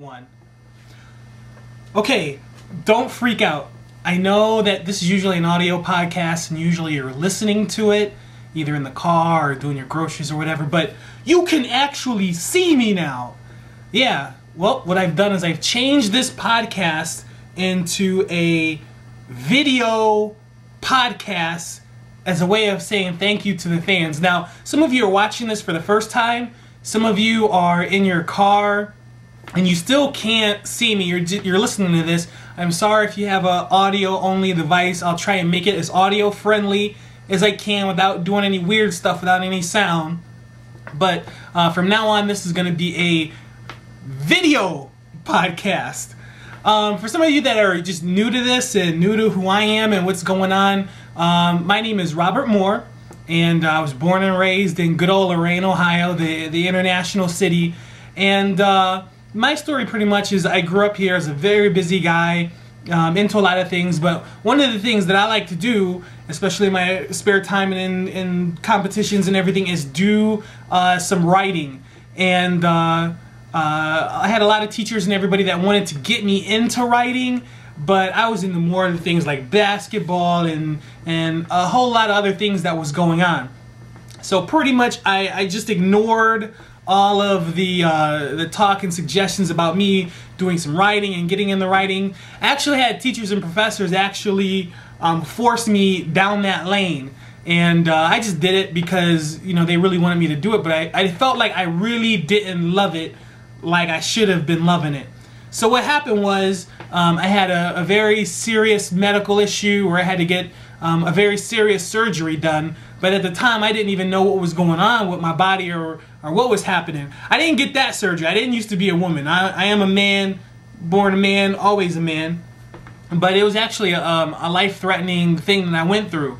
everyone. Okay, don't freak out. I know that this is usually an audio podcast and usually you're listening to it either in the car or doing your groceries or whatever, but you can actually see me now. Yeah, well, what I've done is I've changed this podcast into a video podcast as a way of saying thank you to the fans. Now, some of you are watching this for the first time. Some of you are in your car and you still can't see me. You're listening to this. I'm sorry if you have a audio only device. I'll try and make it as audio friendly as I can without doing any weird stuff, without any sound. But from now on, this is going to be a video podcast. For some of you that are just new to this and new to who I am and what's going on, my name is Robert Moore, and I was born and raised in good old Lorain, Ohio, the international city. And my story pretty much is I grew up here as a very busy guy, into a lot of things, but one of the things that I like to do, especially in my spare time and in competitions and everything, is do some writing. And I had a lot of teachers and everybody that wanted to get me into writing, but I was into more of the things like basketball and a whole lot of other things that was going on. So pretty much I just ignored all of the talk and suggestions about me doing some writing and getting into writing. I actually had teachers and professors actually force me down that lane. And I just did it because, you know, they really wanted me to do it, but I felt like I really didn't love it like I should have been loving it. So what happened was I had a very serious medical issue where I had to get a very serious surgery done. But at the time, I didn't even know what was going on with my body or what was happening. I didn't get that surgery. I didn't used to be a woman. I am a man, born a man, always a man. But it was actually a life-threatening thing that I went through.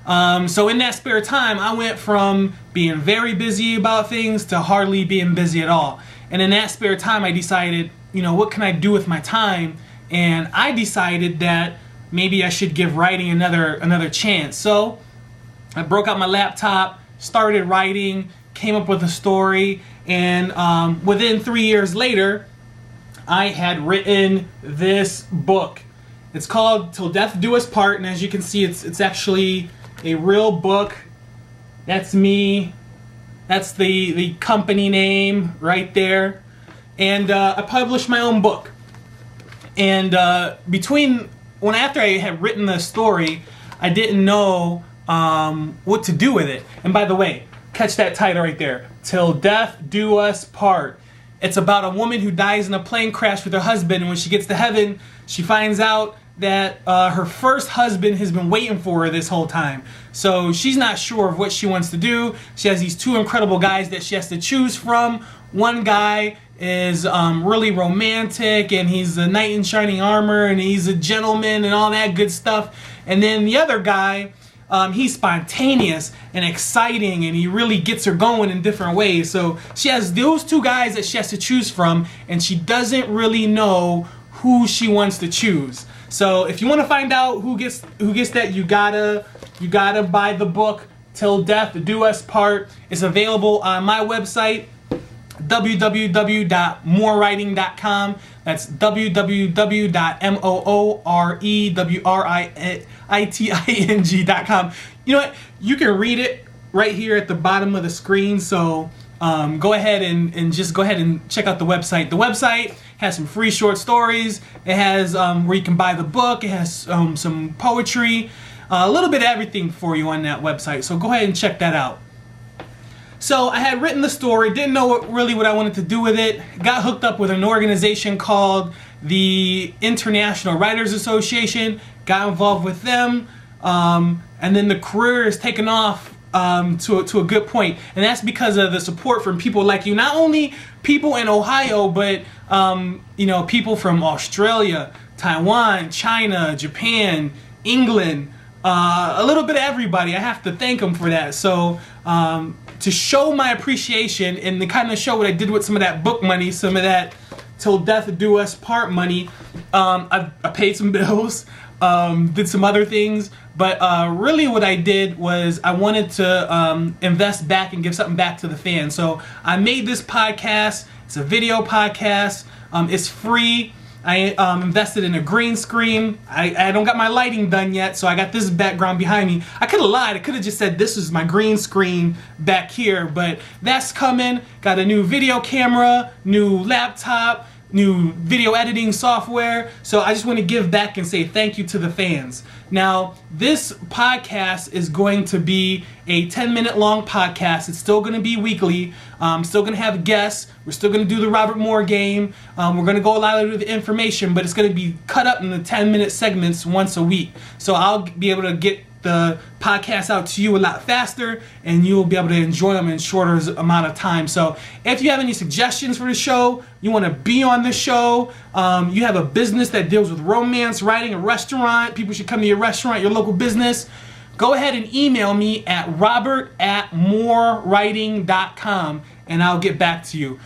So in that spare time, I went from being very busy about things to hardly being busy at all. And in that spare time, I decided, you know, what can I do with my time? And I decided that maybe I should give writing another chance. So I broke out my laptop, started writing, came up with a story, and within 3 years later, I had written this book. It's called Till Death Do Us Part, and as you can see, it's actually a real book. That's me. That's the company name right there. And I published my own book. And after I had written the story, I didn't know what to do with it. And by the way, catch that title right there, Till Death Do Us Part. It's about a woman who dies in a plane crash with her husband, and when she gets to heaven, she finds out that her first husband has been waiting for her this whole time. So she's not sure of what she wants to do. She has these two incredible guys that she has to choose from. One guy is really romantic, and he's a knight in shining armor, and he's a gentleman and all that good stuff. And then the other guy, he's spontaneous and exciting, and he really gets her going in different ways. So she has those two guys that she has to choose from, and she doesn't really know who she wants to choose. So if you want to find out who gets that, you gotta buy the book Till Death Do Us Part. It's available on my website, www.moorewriting.com. That's www.moorewriting.com. You know what? You can read it right here at the bottom of the screen. So go ahead and just go ahead and check out the website. The website has some free short stories. It has where you can buy the book. It has some poetry, a little bit of everything for you on that website. So go ahead and check that out. So I had written the story, didn't know what I wanted to do with it. Got hooked up with an organization called the International Writers Association. Got involved with them, and then the career has taken off to a good point, and that's because of the support from people like you. Not only people in Ohio, but you know, people from Australia, Taiwan, China, Japan, England, a little bit of everybody. I have to thank them for that. So to show my appreciation and to kind of show what I did with some of that book money, some of that Till Death Do Us Part money, I paid some bills, did some other things, but really what I did was I wanted to invest back and give something back to the fans. So I made this podcast. It's a video podcast. It's free. I invested in a green screen. I don't got my lighting done yet, so I got this background behind me. I could have lied. I could have just said this is my green screen back here, but that's coming. Got a new video camera, new laptop, new video editing software. So I just want to give back and say thank you to the fans. Now, this podcast is going to be a 10-minute long podcast. It's still going to be weekly. Still going to have guests. We're still going to do the Robert Moore game. We're going to go a lot of the information, but it's going to be cut up into 10-minute segments once a week. So I'll be able to get the podcast out to you a lot faster, and you'll be able to enjoy them in shorter amount of time. So if you have any suggestions for the show, you want to be on the show, you have a business that deals with romance writing, a restaurant, people should come to your restaurant, your local business, go ahead and email me at robert@moorewriting.com, and I'll get back to you.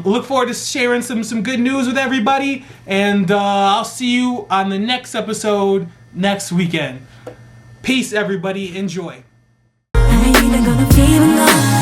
Look forward to sharing some good news with everybody, and I'll see you on the next episode next weekend. Peace, everybody. Enjoy. I ain't even gonna feel enough.